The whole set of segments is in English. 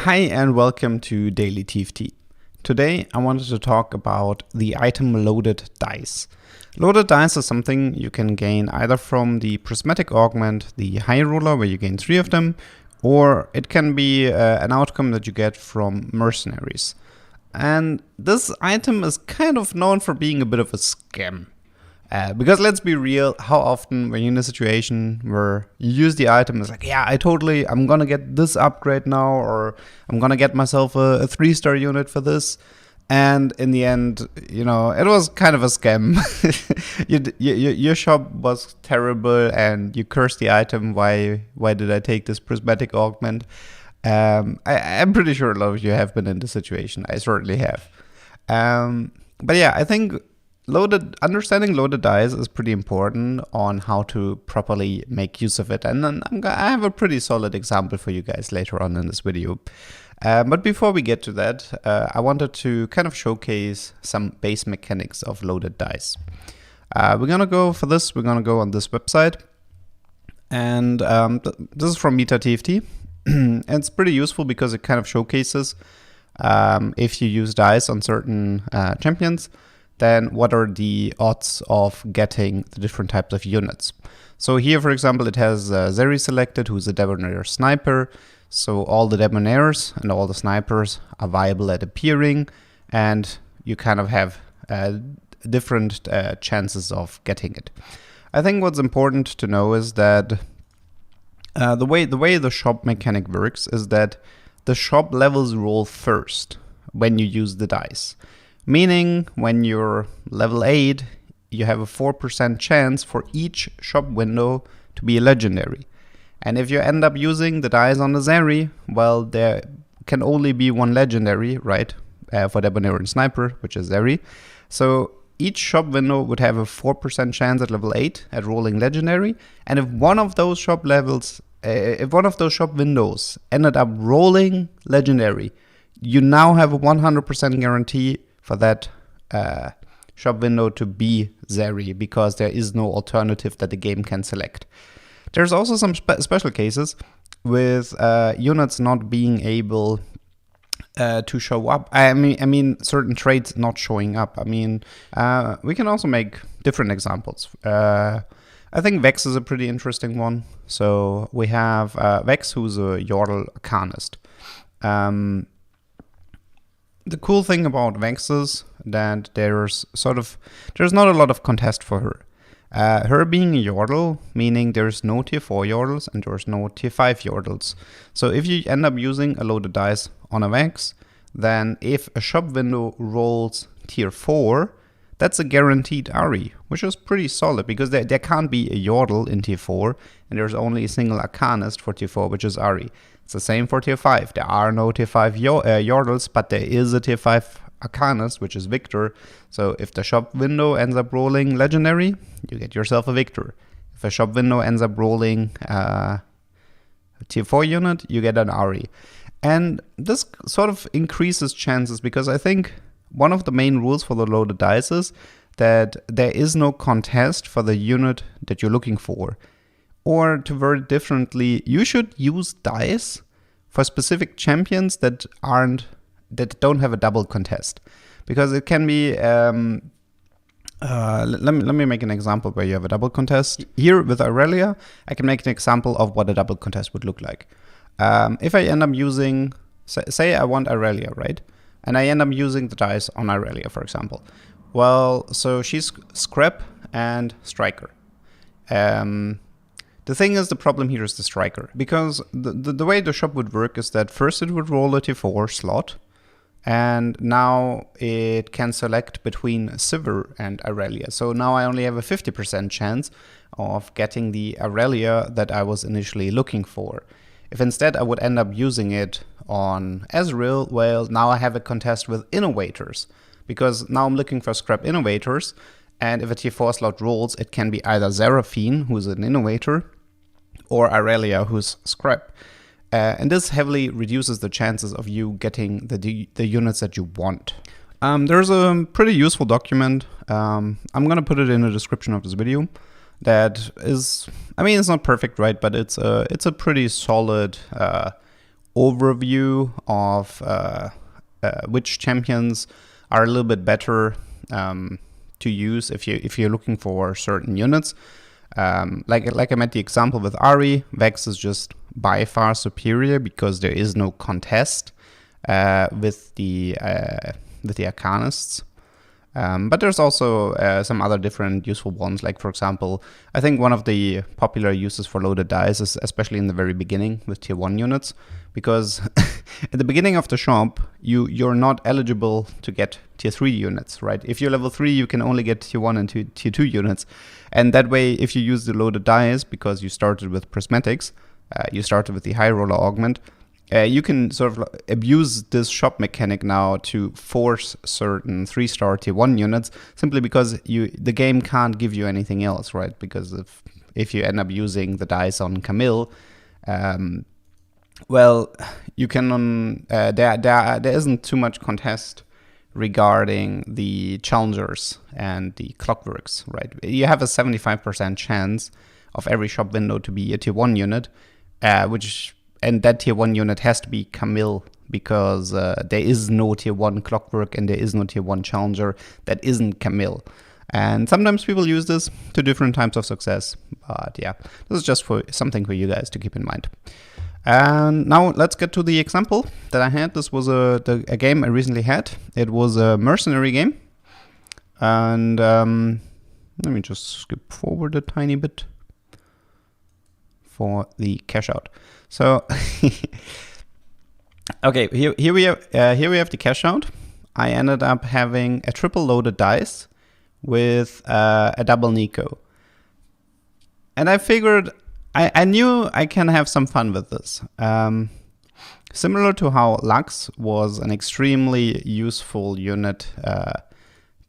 Hi and welcome to Daily TFT. Today I wanted to talk about the item loaded dice. Loaded dice is something you can gain either from the prismatic augment, the high roller where you gain 3 of them, or it can be an outcome that you get from mercenaries. And this item is kind of known for being a bit of a scam. Because let's be real, how often when you're in a situation where you use the item, it's like, yeah, I'm gonna get this upgrade now, or I'm gonna get myself a 3-star unit for this. And in the end, it was kind of a scam. Your shop was terrible and you cursed the item. Why did I take this prismatic augment? I'm pretty sure a lot of you have been in this situation. I certainly have. But yeah, I think understanding loaded dice is pretty important on how to properly make use of it. And then I have a pretty solid example for you guys later on in this video. But before we get to that, I wanted to kind of showcase some base mechanics of loaded dice. We're gonna go on this website. And this is from Meta TFT. And it's pretty useful because it kind of showcases if you use dice on certain champions, then what are the odds of getting the different types of units. So here, for example, it has Zeri selected, who's a debonair sniper. So all the debonaires and all the snipers are viable at appearing, and you kind of have different chances of getting it. I think what's important to know is that the way the shop mechanic works is that the shop levels roll first when you use the dice. Meaning, when you're level 8, you have a 4% chance for each shop window to be a legendary. And if you end up using the dice on the Zeri, well, there can only be one legendary, right? For Debonair and Sniper, which is Zeri. So each shop window would have a 4% chance at level 8 at rolling legendary. And if one of those shop windows ended up rolling legendary, you now have a 100% guarantee for that shop window to be Zeri, because there is no alternative that the game can select. There's also some special cases with units not being able to show up. I mean certain traits not showing up. We can also make different examples. I think Vex is a pretty interesting one. So we have Vex, who's a Yordle Arcanist. The cool thing about Vex is that there's not a lot of contest for her. Her being a Yordle, meaning there's no tier 4 Yordles and there's no tier 5 Yordles. So if you end up using a loaded dice on a Vex, then if a shop window rolls tier 4, that's a guaranteed Ari, which is pretty solid because there can't be a Yordle in tier 4 and there's only a single Arcanist for tier 4, which is Ari. It's the same for tier 5. There are no tier 5 Yordles, but there is a tier 5 Arcanist, which is Victor. So if the shop window ends up rolling legendary, you get yourself a Victor. If a shop window ends up rolling a tier 4 unit, you get an Ari. And this sort of increases chances because I think one of the main rules for the loaded dice is that there is no contest for the unit that you're looking for. Or to word it differently, you should use dice for specific champions that don't have a double contest, because it can be. Let me make an example where you have a double contest. Here with Aurelia, I can make an example of what a double contest would look like. If I end up using, say I want Aurelia, right? And I end up using the dice on Aurelia, for example. Well, so she's Scrap and Striker. The thing is, the problem here is the Striker, because the way the shop would work is that first it would roll a tier 4 slot, and now it can select between Sivir and Aurelia. So now I only have a 50% chance of getting the Aurelia that I was initially looking for. If instead I would end up using it on Ezreal, well, now I have a contest with Innovators, because now I'm looking for Scrap Innovators, and if a tier 4 slot rolls, it can be either Seraphine, who's an Innovator, or Aurelia, who's Scrap. And this heavily reduces the chances of you getting the units that you want. There's a pretty useful document. I'm gonna put it in the description of this video. That is, it's not perfect, right? But it's a pretty solid overview of which champions are a little bit better to use if you're looking for certain units. Like I made the example with Ari, Vex is just by far superior because there is no contest with the Arcanists. But there's also some other different useful ones. Like, for example, I think one of the popular uses for loaded dice is especially in the very beginning with tier 1 units, because at the beginning of the shop, you're not eligible to get tier 3 units, right? If you're level 3, you can only get tier 1 and tier 2 units. And that way, if you use the loaded dice, because you started with prismatics, you started with the high roller augment, you can sort of abuse this shop mechanic now to force certain 3-star tier 1 units, simply because the game can't give you anything else, right? Because if you end up using the dice on Camille, well, you can there isn't too much contest regarding the challengers and the clockworks, right? You have a 75% chance of every shop window to be a tier 1 unit, and that tier 1 unit has to be Camille, because there is no tier 1 clockwork and there is no tier 1 challenger that isn't Camille. And sometimes people use this to different types of success. But yeah, this is just something for you guys to keep in mind. And now let's get to the example that I had. This was a game I recently had. It was a mercenary game. And let me just skip forward a tiny bit for the cash out. So, okay, here we have the cash out. I ended up having a triple loaded dice with a double Nico, and I figured I knew I can have some fun with this. Similar to how Lux was an extremely useful unit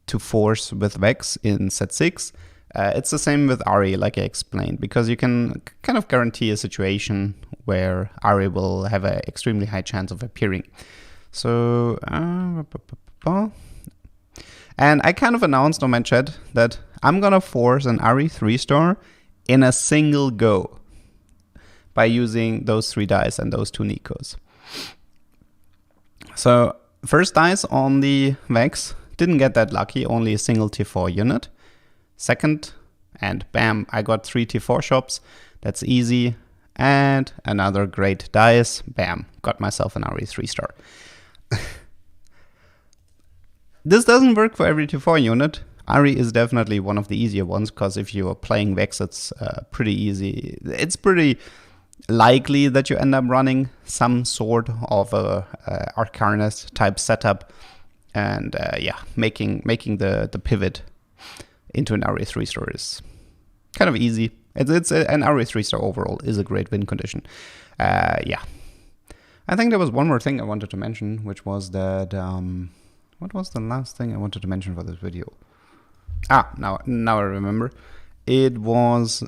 to force with Vex in set 6. It's the same with Ari, like I explained, because you can kind of guarantee a situation where Ari will have an extremely high chance of appearing. So, and I kind of announced on my chat that I'm gonna force an Ari 3-star in a single go by using those 3 dice and those 2 Nikos. So, first dice on the Vex, didn't get that lucky, only a single tier 4 unit. Second, and bam, I got 3 tier 4 shops. That's easy. And another great dice. Bam, got myself an RE 3-star. This doesn't work for every tier 4 unit. Ari is definitely one of the easier ones, because if you are playing Vex, it's pretty easy. It's pretty likely that you end up running some sort of a Arcanist type setup, and yeah, making the pivot into an RE 3-star is kind of easy. It's an RE 3-star overall is a great win condition. Yeah, I think there was one more thing I wanted to mention, which was that what was the last thing I wanted to mention for this video? Now I remember. It was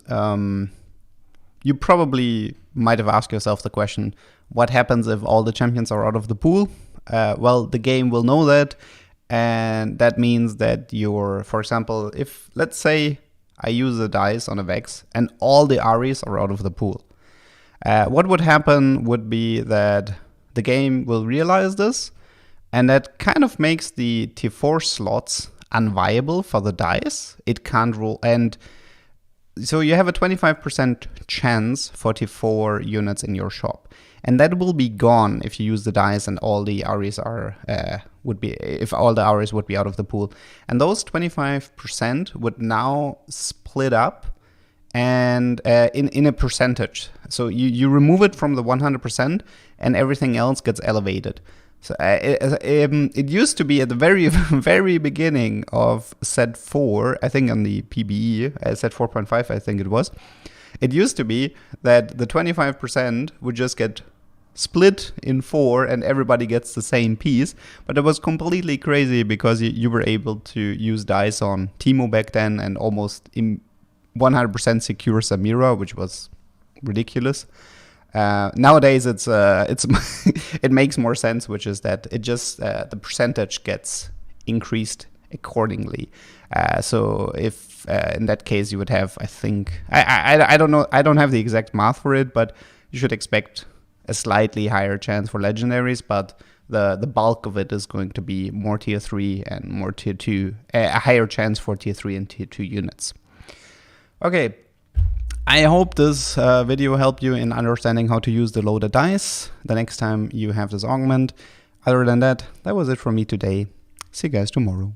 you probably might have asked yourself the question, what happens if all the champions are out of the pool? Well, the game will know that. And that means that for example, if let's say I use a dice on a Vex and all the Aries are out of the pool, what would happen would be that the game will realize this, and that kind of makes the tier 4 slots unviable for the dice. It can't roll, and so you have a 25% chance for tier 4 units in your shop. And that will be gone if you use the dice and all the Aries if all the Aries would be out of the pool. And those 25% would now split up and in a percentage. So you remove it from the 100% and everything else gets elevated. So it used to be at the very, very beginning of set 4, I think on the PBE, set 4.5, I think it was. It used to be that the 25% would just get split in 4 and everybody gets the same piece. But it was completely crazy because you were able to use dice on Teemo back then and almost 100% secure Samira, which was ridiculous. Nowadays it's it makes more sense, which is that it just the percentage gets increased accordingly. So if in that case you would have, I think I don't know, I don't have the exact math for it, but you should expect a slightly higher chance for legendaries, but the bulk of it is going to be more tier 3 and more tier 2, a higher chance for tier 3 and tier 2 units. Okay, I hope this video helped you in understanding how to use the loaded dice the next time you have this augment. Other than that, that was it from me today. See you guys tomorrow.